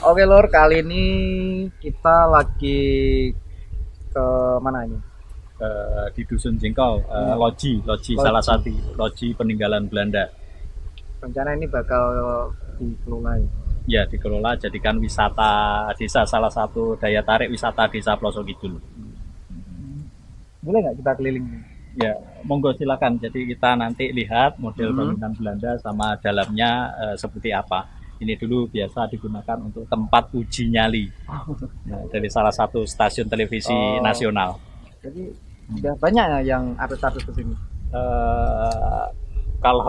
Oke Lor, kali ini kita lagi ke mana ini? Di Dusun Jengkol, loji salah satu loji peninggalan Belanda. Rencana ini bakal dikelola Ya, dikelola jadikan wisata desa, salah satu daya tarik wisata desa Ploso Kidul. Boleh nggak kita keliling? Ya, monggo silakan. Jadi kita nanti lihat model bangunan Belanda sama dalamnya seperti apa. Ini dulu biasa digunakan untuk tempat uji nyali dari salah satu stasiun televisi nasional. Jadi udah banyak ya yang artis-artis kesini. Kalau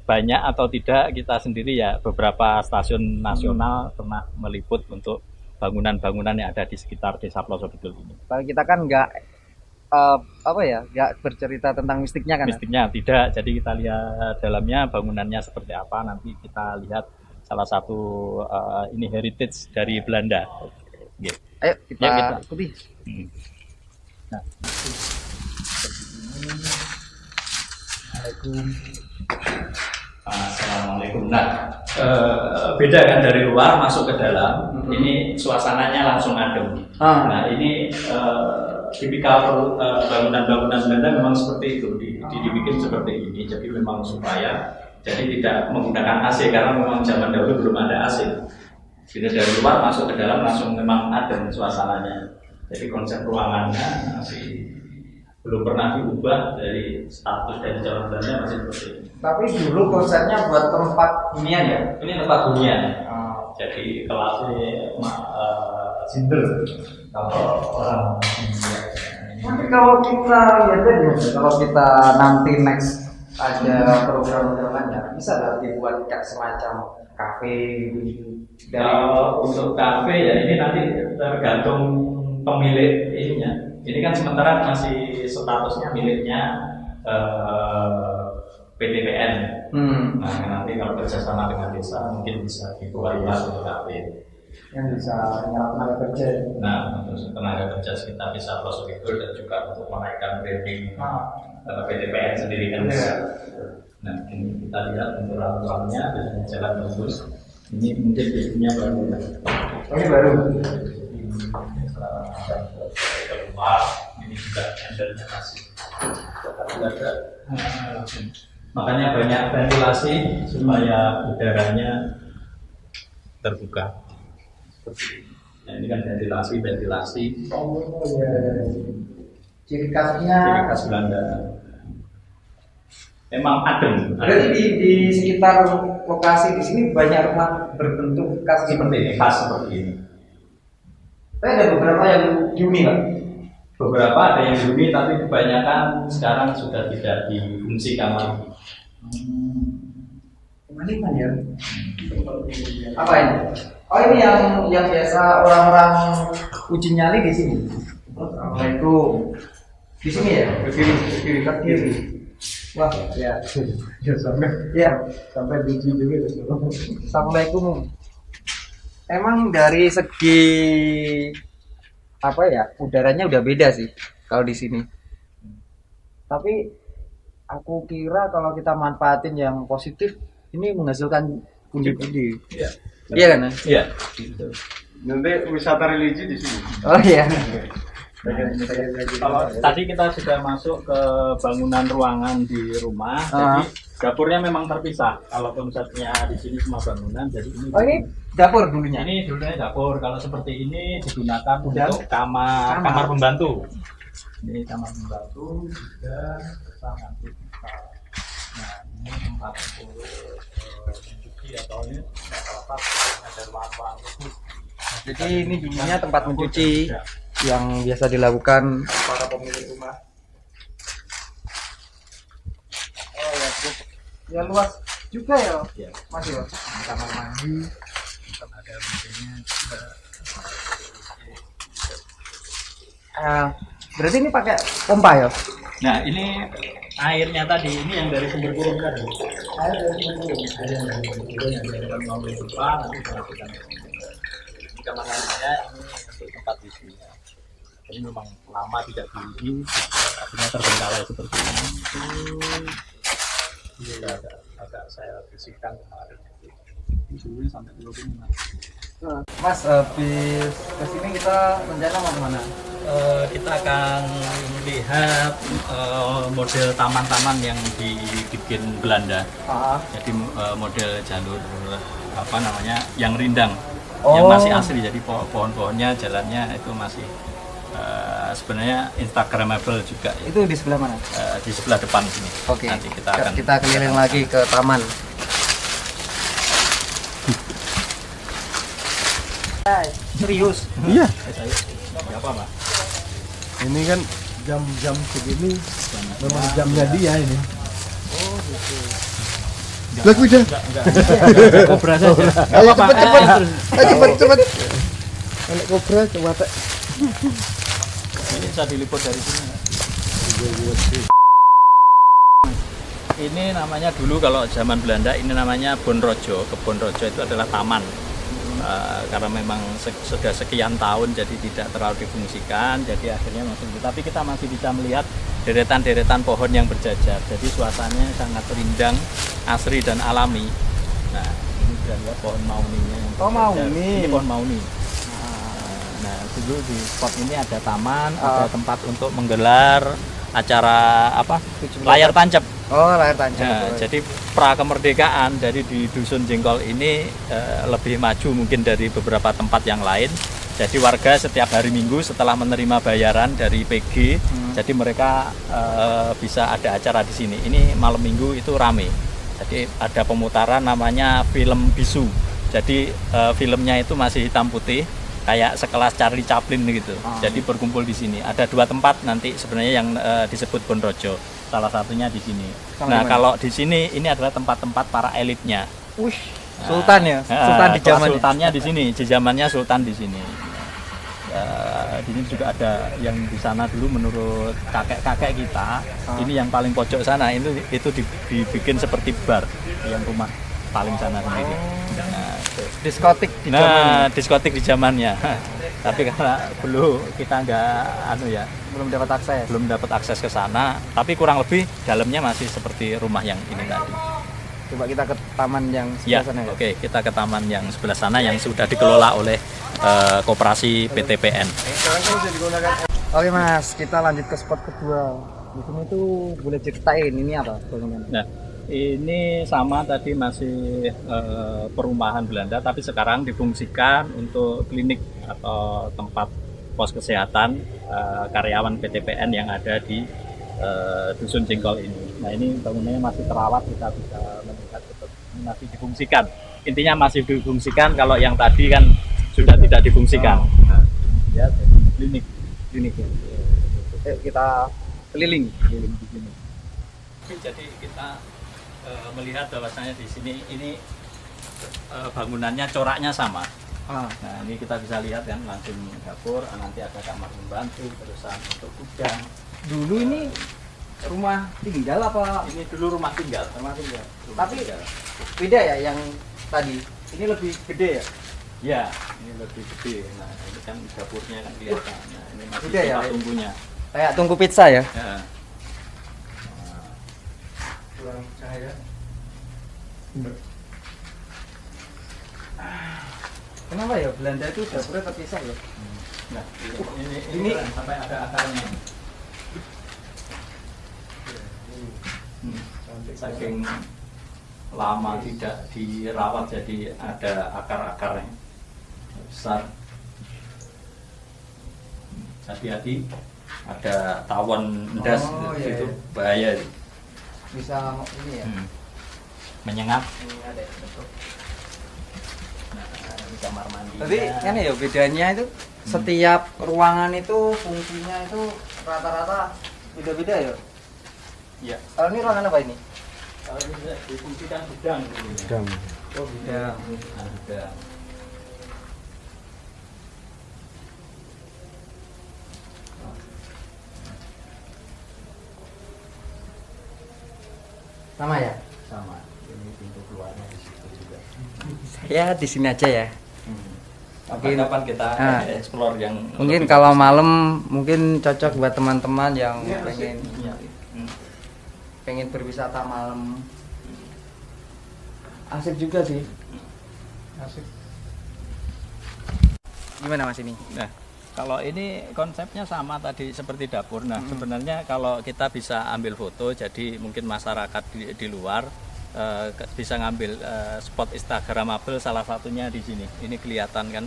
banyak atau tidak kita sendiri ya beberapa stasiun nasional pernah meliput untuk bangunan-bangunan yang ada di sekitar desa Ploso Kidul ini. Kalau kita kan nggak nggak bercerita tentang mistiknya kan? Mistiknya tidak, jadi kita lihat dalamnya bangunannya seperti apa, nanti kita lihat salah satu ini heritage dari Belanda. Okay. Ayo kita ikuti. Nah. Assalamualaikum. Nah, beda kan dari luar masuk ke dalam. Ini suasananya langsung adem. Nah, ini tipikal bangunan-bangunan Belanda memang seperti itu, dibikin seperti ini. Jadi memang supaya tidak menggunakan AC karena memang zaman dahulu belum ada AC. Jadi dari luar masuk ke dalam langsung memang adem suasananya. Jadi konsep ruangannya masih belum pernah diubah dari status dari zaman Belanda, masih seperti ini. Tapi dulu konsepnya buat tempat hunian ya? Ini tempat hunian. Jadi kelasnya single kalau orang India. Nanti kalau kita kalau kita nanti next ada program-programnya, bisa nggak dibuat kayak semacam kafe gitu? Kalau untuk kafe ya ini nanti tergantung pemilik ininya. Ini kan sementara masih statusnya miliknya PTPN. Nah nanti kalau kerjasama dengan desa mungkin bisa dikeluarkan untuk kafe yang bisa menyerap tenaga kerja. Nah untuk tenaga kerja kita bisa Ploso Kidul dan juga untuk menaikkan branding PTPN sendiri kan bisa. Nah ini kita lihat untuk ruang-ruangnya dengan jalan bagus. Ini mungkin biasanya baru. Ini baru. Keluar ini juga handle-nya masih ada. Makanya banyak ventilasi supaya udaranya terbuka. Nah, ini kan ventilasi. Ciri khasnya. Ciri khas Belanda. Memang adem. Berarti di sekitar lokasi di sini banyak rumah berbentuk khas seperti ini. Khas seperti ini. Tapi ada beberapa yang huni kan? Beberapa ada yang huni, tapi kebanyakan sekarang sudah tidak difungsikan lagi. Gimana ya? Apa ini? Oh ini yang biasa orang-orang uji nyali di sini. Assalamualaikum. Di sini ya? Kiri. Wah ya. Sampai uji juga. Assalamualaikum. Emang dari segi udaranya udah beda sih kalau di sini. Tapi aku kira kalau kita manfaatin yang positif, ini menghasilkan pundi-pundi. Iya kan? Iya. Nanti wisata religi di sini. Oh iya. Kalau tadi kita sudah masuk ke bangunan ruangan di rumah, jadi dapurnya memang terpisah. Kalau konsepnya di sini semua bangunan, jadi ini. Oh ini dapur dulunya. Ini dulunya dapur. Kalau seperti ini digunakan untuk kamar pembantu. Ini kamar pembantu juga kita nanti kita. Nah ini tempat untuk mencuci atau ini ada ruang-ruang khusus. Jadi ini dulunya tempat mencuci. yang biasa dilakukan para pemilik rumah. Oh ya, ya luas juga ya, Ya. Mas ya. Kamar mandi. Tenaga mesinnya juga. Berarti ini pakai pompa ya? Nah ini airnya tadi, ini yang dari sumber burung tadi. Air dari sumber. Air yang dari sumber burung yang dari mau lupa nanti dilakukan. Ini kamar mandinya ini untuk tempat isinya. Ini memang lama tidak diuji, akhirnya terbengkalai seperti ini. Ini agak saya bersihkan kemarin. Dulu sampai 25. Mas, habis kesini kita rencana mau kemana? Kita akan melihat model taman-taman yang dibikin Belanda. Jadi model jalur apa namanya yang rindang, yang masih asli. Jadi pohon-pohonnya, jalannya itu masih sebenarnya instagramable juga. Itu di sebelah mana? Di sebelah depan sini. Oke. Nanti kita keliling lagi ke taman. Serius? Iya. Nggak apa, Pak? Ini kan jam-jam segini memang jamnya dia ini. Oh gitu. Lah udah. Enggak kobra saja. Ayo cepet. Anak kobra coba tak. Ini bisa diliput dari sini. Ini namanya dulu kalau zaman Belanda ini namanya Bonrojo. Kebon Rojo itu adalah taman. Karena memang sudah sekian tahun jadi tidak terlalu difungsikan, jadi akhirnya masih, tapi kita masih bisa melihat deretan-deretan pohon yang berjajar, jadi suasananya sangat rindang, asri dan alami. Nah ini bisa lihat pohon mauninya yang berjajar. Ini pohon mauni. Nah dulu di spot ini ada taman, ada tempat untuk menggelar acara apa, layar tancap. Oh, layar tancap. Nah, jadi pra kemerdekaan dari di Dusun Jengkol ini lebih maju mungkin dari beberapa tempat yang lain. Jadi warga setiap hari Minggu setelah menerima bayaran dari PG, jadi mereka bisa ada acara di sini. Ini malam Minggu itu rame. Jadi ada pemutaran namanya film bisu. Jadi filmnya itu masih hitam putih, kayak sekelas Charlie Chaplin gitu. Jadi berkumpul di sini. Ada 2 tempat nanti sebenarnya yang disebut Bonrojo. Salah satunya di sini. Nah, kalau di sini ini adalah tempat-tempat para elitnya. Wih, Sultan ya. Sultan di zamannya. Sultannya di sini, di zamannya Sultan di sini. Di sini juga ada yang di sana dulu menurut kakek-kakek kita. Ini yang paling pojok sana itu dibikin seperti bar, yang rumah paling sana sendiri. Nah, diskotik di zamannya. Diskotik di zamannya. Tapi karena kita belum dapat akses ke sana, tapi kurang lebih dalamnya masih seperti rumah yang ini tadi. Coba kita ke taman yang Ya, sebelah sana. oke, kita ke taman yang sebelah sana yang sudah dikelola oleh koperasi PTPN. Oke Mas, kita lanjut ke spot kedua. Di sini tuh boleh ceritain ini apa bangunan? Nah, ini sama tadi masih perumahan Belanda, tapi sekarang difungsikan untuk klinik atau tempat pos kesehatan karyawan PTPN yang ada di Dusun Jengkol ini. Nah ini bangunannya masih terawat, kita bisa melihat ini masih difungsikan. Intinya masih difungsikan, kalau yang tadi kan sudah tidak difungsikan. Nah, ya, klinik. Yuk kita keliling di sini. Jadi kita melihat bahwasanya di sini ini bangunannya coraknya sama. Nah ini kita bisa lihat kan langsung dapur, nanti ada kamar pembantu, terusan untuk gudang. Dulu ini rumah tinggal apa? Ini dulu rumah tinggal. Tapi beda ya yang tadi. Ini lebih gede ya? Ya, ini lebih gede. Nah ini kan dapurnya kan kelihatan. Nah, ini masih Gede ya? tempat tunggunya. Kayak tungku pizza ya? Ya. Kurang cahaya. Kenapa ya Belanda itu dapurnya terpisah ya? Nah, ini sampai ada akarnya. Saking lama tidak dirawat jadi ada akar-akarnya besar. Hati-hati, ada tawon endas itu bahaya. Bisa ini ya? Menyengat. Ada ya, betul. Nah, ini kamar mandi. Tapi kan ya bedanya itu setiap ruangan itu fungsinya itu rata-rata beda-beda ya? Iya. Kalau ini ruangan apa ini? Kalau ini difungsikan gudang dulu ya. Gudang. Oh beda. Gudang. Sama ya? Sama. Ini pintu keluarnya di situ juga. Saya di sini aja ya. Kapan-kapan kita explore yang Mungkin lebih kalau bagus. malam mungkin cocok buat teman-teman yang pengen Iya. pengen berwisata malam. Asik juga sih. Asik. Gimana Mas ini? Nah, kalau ini konsepnya sama tadi seperti dapur. Nah, sebenarnya kalau kita bisa ambil foto, jadi mungkin masyarakat di luar bisa ngambil spot instagramable, salah satunya di sini. Ini kelihatan kan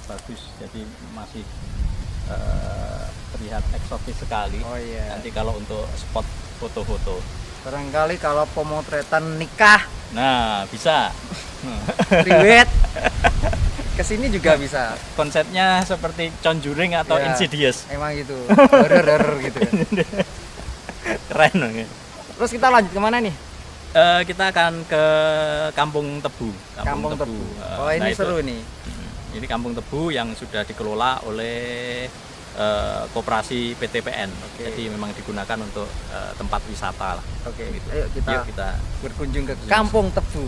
bagus, jadi masih terlihat eksotis sekali. Oh iya. Nanti kalau untuk spot foto-foto, Barangkali kalau pemotretan nikah, nah bisa. priwet, kesini juga bisa. Konsepnya seperti Conjuring atau Ya, Insidious. Emang gitu, horror gitu. Keren banget. Terus kita lanjut kemana nih? Kita akan ke Kampung Tebu. Kampung Tebu. Oh Nah, ini itu- seru nih. Ini Kampung Tebu yang sudah dikelola oleh koperasi PTPN. Oke. Jadi memang digunakan untuk tempat wisata lah. Oke, Gitu. ayo kita Yuk kita berkunjung ke Kampung Tebu.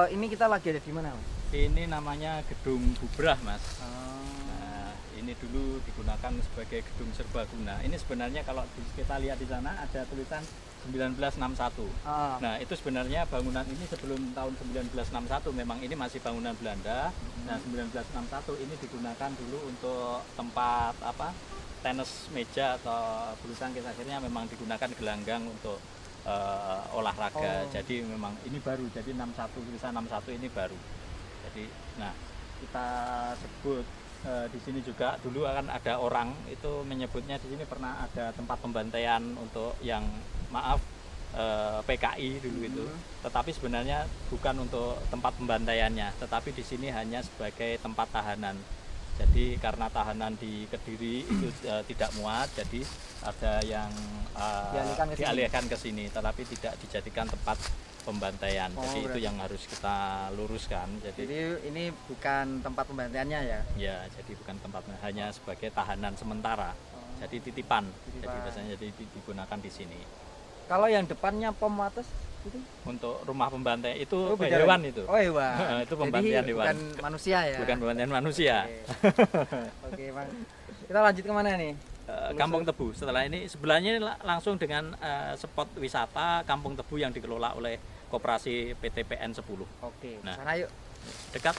Ini kita lagi ada di mana, Mas? ini namanya Gedung Bubrah, Mas. Nah, ini dulu digunakan sebagai gedung serbaguna. Ini sebenarnya kalau kita lihat di sana ada tulisan 1961. Ah, Nah, itu sebenarnya bangunan ini sebelum tahun 1961 memang ini masih bangunan Belanda. Nah, 1961 ini digunakan dulu untuk tempat apa? Tenis meja atau bulu tangkis, akhirnya memang digunakan gelanggang untuk olahraga. Oh. Jadi memang ini baru. Jadi 61 tulisan 61 ini baru. Jadi nah, kita sebut di sini juga dulu akan ada orang itu menyebutnya di sini pernah ada tempat pembantaian untuk yang maaf PKI dulu itu. Tetapi sebenarnya bukan untuk tempat pembantaiannya, tetapi di sini hanya sebagai tempat tahanan. Jadi karena tahanan di Kediri itu tidak muat, jadi ada yang dialihkan ke sini, tetapi tidak dijadikan tempat pembantaian. Oh, Jadi itu berarti- yang harus kita luruskan. jadi Jadi ini bukan tempat pembantaiannya ya? ya, jadi bukan tempat, hanya sebagai tahanan sementara. Jadi titipan. Jadi Titipan. biasanya jadi digunakan di sini. Kalau yang depannya pom atas itu? Untuk rumah pembantai itu beda hewan lagi? itu. Oh hewan. Itu pembantaian Jadi hewan. bukan manusia ya? Bukan pembantaian manusia. Oke, Bang. Kita lanjut kemana nih? Kampung Tebu. Setelah ini sebelahnya langsung dengan spot wisata Kampung Tebu yang dikelola oleh Koperasi PTPN 10. Oke, Nah. sana yuk. Dekat.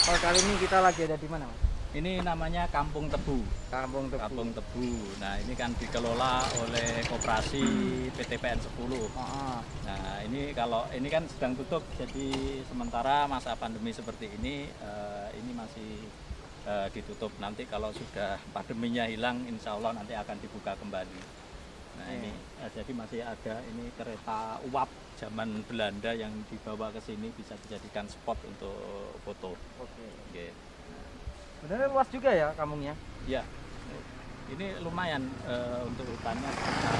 Oh, kali ini kita lagi ada di mana, Mas? Ini namanya Kampung Tebu. Kampung Tebu. Kampung Tebu. Nah, ini kan dikelola oleh Koperasi PTPN 10. Ah, Nah, ini kan sedang tutup, jadi sementara masa pandemi seperti ini masih ditutup. Nanti kalau sudah pandeminya hilang, insya Allah nanti akan dibuka kembali. Nah, ini jadi masih ada ini kereta uap zaman Belanda yang dibawa ke sini, bisa dijadikan spot untuk foto. oke. Oke. Benar luas juga ya kampungnya? Ya, ini lumayan untuk hutannya sekitar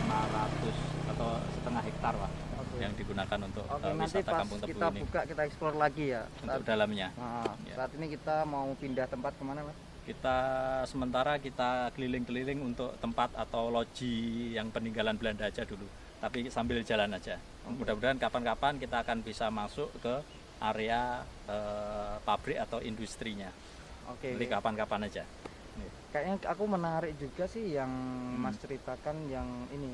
500 atau setengah hektar lah Oke. yang digunakan untuk Oke, nanti wisata pas Kampung Tebu kita ini buka kita explore lagi ya. untuk dalamnya. Nah, Ya. saat ini kita mau pindah tempat kemana, Mas? Kita sementara kita keliling-keliling untuk tempat atau loji yang peninggalan Belanda aja dulu. Tapi sambil jalan aja. Mudah-mudahan kapan-kapan kita akan bisa masuk ke area pabrik atau industrinya. Oke. Jadi kapan-kapan aja. Kayaknya aku menarik juga sih yang Mas ceritakan yang ini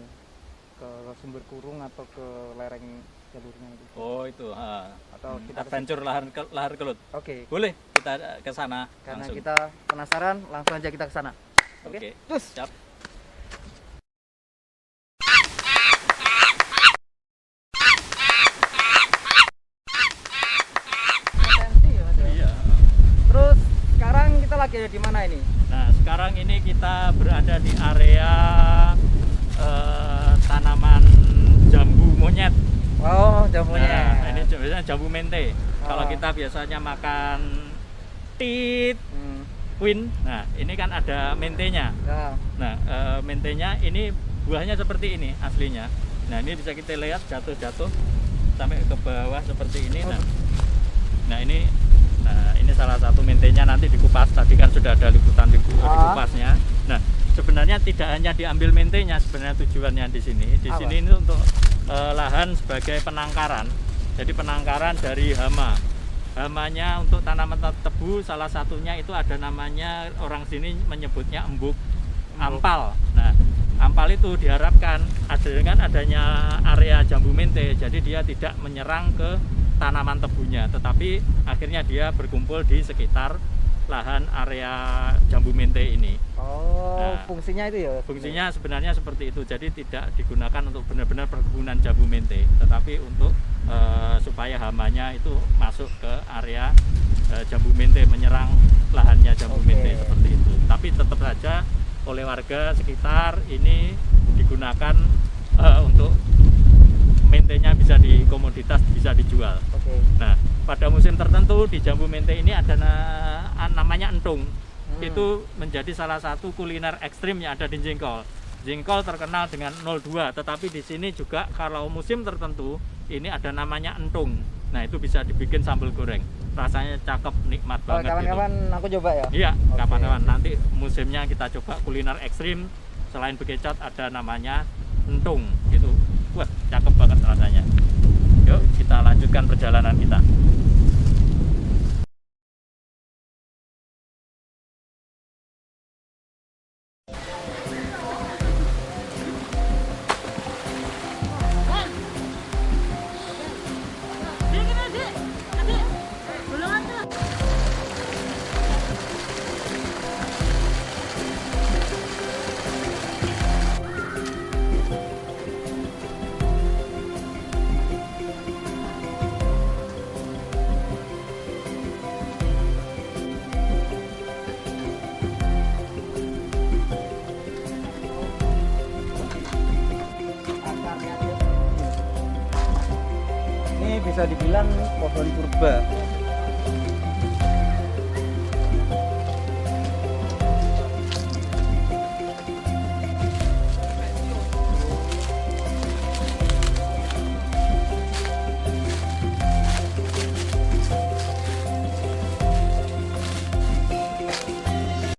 ke sumber kurung atau ke lereng jalurnya itu. Oh itu, Atau kita adventure lahar kelut. Oke. Boleh kita ke sana Karena langsung. kita penasaran, langsung aja kita ke sana. Oke. Terus. Siap. Iya. Terus sekarang kita lagi ada di mana ini? Nah, sekarang ini kita berada di area tanaman jambu monyet. Oh, jambunya. Nah, ini biasanya jambu mente. Oh. Kalau kita biasanya makan tit, queen, nah ini kan ada mentenya. Nah, Nah, mentenya ini buahnya seperti ini aslinya. Nah, ini bisa kita lihat jatuh-jatuh sampai ke bawah seperti ini. Nah ini salah satu mentenya, nanti dikupas. Tadi kan sudah ada liputan dikupasnya. Nah, sebenarnya tidak hanya diambil mentenya, sebenarnya tujuannya di sini. Di sini ini untuk lahan sebagai penangkaran. Jadi penangkaran dari hama. Hamanya untuk tanaman tebu salah satunya itu ada namanya, orang sini menyebutnya embuk, ampal. Nah, ampal itu diharapkan dengan adanya area jambu mente, jadi dia tidak menyerang ke tanaman tebunya, tetapi akhirnya dia berkumpul di sekitar lahan area jambu mente ini. oh, Nah, fungsinya itu ya? Fungsinya sebenarnya seperti itu, jadi tidak digunakan untuk benar-benar perkebunan jambu mente, tetapi untuk supaya hamanya itu masuk ke area jambu mente, menyerang lahannya jambu mente seperti itu. Tapi tetap saja oleh warga sekitar ini digunakan untuk mentenya bisa dikomoditas, bisa dijual. Nah, pada musim tertentu di jambu mente ini ada namanya entung. Itu menjadi salah satu kuliner ekstrim yang ada di Jengkol. Jengkol terkenal dengan 02, tetapi di sini juga kalau musim tertentu ini ada namanya entung. Nah, itu bisa dibikin sambal goreng. Rasanya cakep, nikmat banget. Kapan-kapan gitu. aku coba ya? Iya, kapan-kapan nanti musimnya kita coba kuliner ekstrim. Selain bekecot ada namanya entung gitu. Wah, cakep banget rasanya. Yuk, kita lanjutkan perjalanan kita. Ini bisa dibilang pohon purba.